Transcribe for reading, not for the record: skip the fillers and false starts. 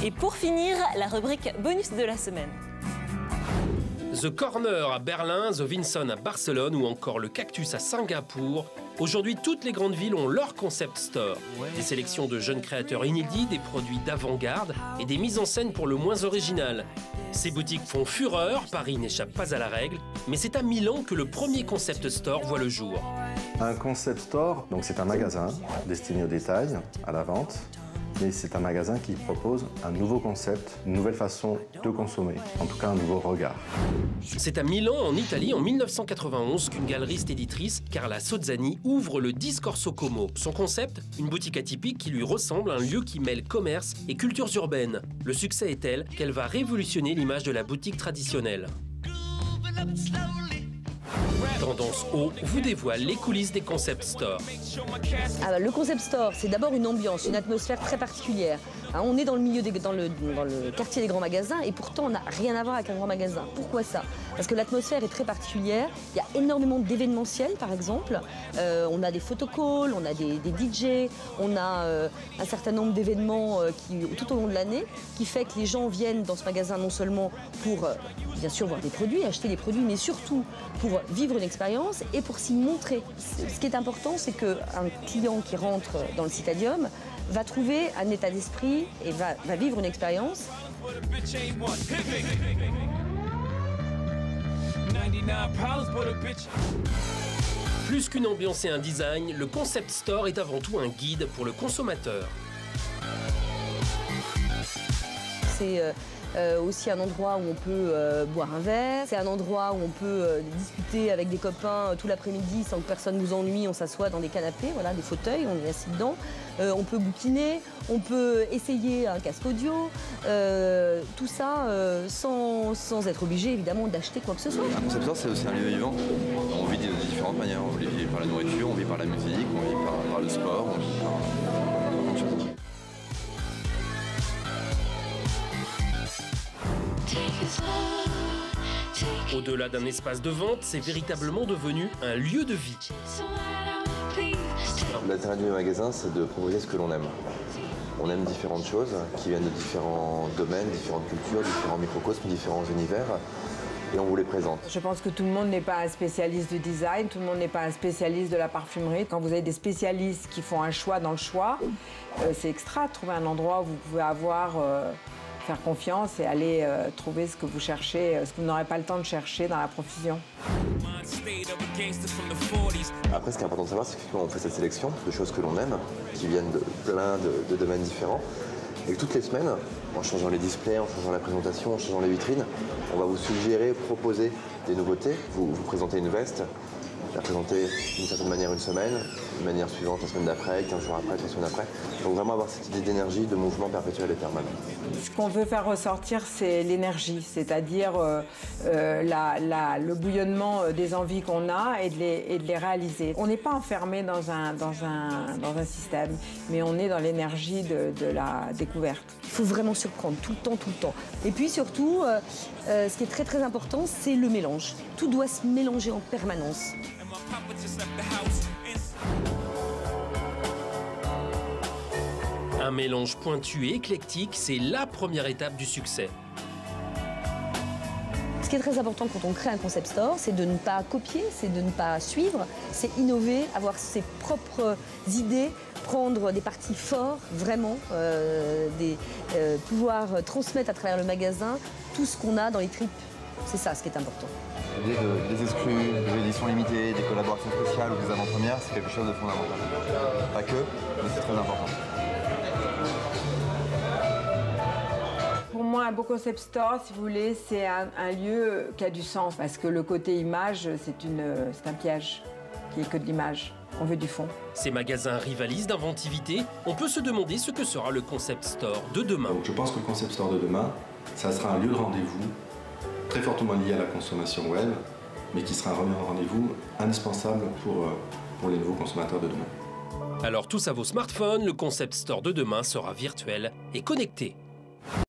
Et pour finir, la rubrique bonus de la semaine. The Corner à Berlin, The Vinson à Barcelone ou encore le Cactus à Singapour. Aujourd'hui, toutes les grandes villes ont leur concept store. Des sélections de jeunes créateurs inédits, des produits d'avant-garde et des mises en scène pour le moins originales. Ces boutiques font fureur, Paris n'échappe pas à la règle, mais c'est à Milan que le premier concept store voit le jour. Un concept store, donc c'est un magasin destiné au détail, à la vente. Mais c'est un magasin qui propose un nouveau concept, une nouvelle façon de consommer, en tout cas un nouveau regard. C'est à Milan, en Italie, en 1991, qu'une galeriste éditrice, Carla Sozzani, ouvre le Discorso Como. Son concept, une boutique atypique qui lui ressemble à un lieu qui mêle commerce et cultures urbaines. Le succès est tel qu'elle va révolutionner l'image de la boutique traditionnelle. Tendance Haut vous dévoile les coulisses des concept stores. Alors, le concept store, c'est d'abord une ambiance, une atmosphère très particulière. On est dans le milieu, dans le quartier des grands magasins et pourtant on n'a rien à voir avec un grand magasin. Pourquoi ça? Parce que l'atmosphère est très particulière. Il y a énormément d'événementiels par exemple. On a des photocalls, on a des DJ, on a un certain nombre d'événements tout au long de l'année qui fait que les gens viennent dans ce magasin non seulement pour bien sûr voir des produits, acheter des produits, mais surtout pour vivre une expérience et pour s'y montrer. Ce qui est important, c'est qu'un client qui rentre dans le Citadium va trouver un état d'esprit et va vivre une expérience. Plus qu'une ambiance et un design, le concept store est avant tout un guide pour le consommateur. C'est aussi un endroit où on peut boire un verre, c'est un endroit où on peut discuter avec des copains tout l'après-midi sans que personne nous ennuie, on s'assoit dans des canapés, voilà, des fauteuils, on est assis dedans. On peut bouquiner, on peut essayer un casque audio, tout ça sans être obligé évidemment d'acheter quoi que ce soit. Un concept store, c'est aussi un lieu vivant. On vit de différentes manières, on vit par la nourriture, on vit par la musique, on vit par le sport, on vit par beaucoup de choses. Au-delà d'un espace de vente, c'est véritablement devenu un lieu de vie. L'intérêt du magasin, c'est de proposer ce que l'on aime. On aime différentes choses qui viennent de différents domaines, différentes cultures, différents microcosmes, différents univers. Et on vous les présente. Je pense que tout le monde n'est pas un spécialiste du design, tout le monde n'est pas un spécialiste de la parfumerie. Quand vous avez des spécialistes qui font un choix dans le choix, c'est extra de trouver un endroit où vous pouvez faire confiance et aller trouver ce que vous cherchez, ce que vous n'aurez pas le temps de chercher dans la profusion. Après, ce qui est important de savoir, c'est qu'on fait cette sélection de choses que l'on aime, qui viennent de plein de domaines différents. Et que toutes les semaines, en changeant les displays, en changeant la présentation, en changeant les vitrines, on va vous suggérer, proposer des nouveautés. Vous présentez une veste, la présenter d'une certaine manière une semaine, d'une manière suivante la semaine d'après, 15 jours après, 3 semaines après. Donc vraiment avoir cette idée d'énergie, de mouvement perpétuel et permanent. Ce qu'on veut faire ressortir, c'est l'énergie, c'est-à-dire le bouillonnement des envies qu'on a et de les réaliser. On n'est pas enfermé dans un système, mais on est dans l'énergie de la découverte. Il faut vraiment surprendre tout le temps, tout le temps. Et puis surtout, ce qui est très très important, c'est le mélange. Tout doit se mélanger en permanence. Un mélange pointu et éclectique, c'est la première étape du succès. Ce qui est très important quand on crée un concept store, c'est de ne pas copier, c'est de ne pas suivre, c'est innover, avoir ses propres idées, prendre des partis forts, vraiment, pouvoir transmettre à travers le magasin tout ce qu'on a dans les tripes. C'est ça ce qui est important. Des exclus, des éditions limitées, des collaborations spéciales ou des avant-premières, c'est quelque chose de fondamental. Pas que, mais c'est très important. Pour moi, un beau concept store, si vous voulez, c'est un lieu qui a du sens. Parce que le côté image, c'est un piège, qui est que de l'image. On veut du fond. Ces magasins rivalisent d'inventivité. On peut se demander ce que sera le concept store de demain. Donc je pense que le concept store de demain, ça sera un lieu de rendez-vous très fortement lié à la consommation web, mais qui sera un rendez-vous indispensable pour les nouveaux consommateurs de demain. Alors tous à vos smartphones, le concept store de demain sera virtuel et connecté.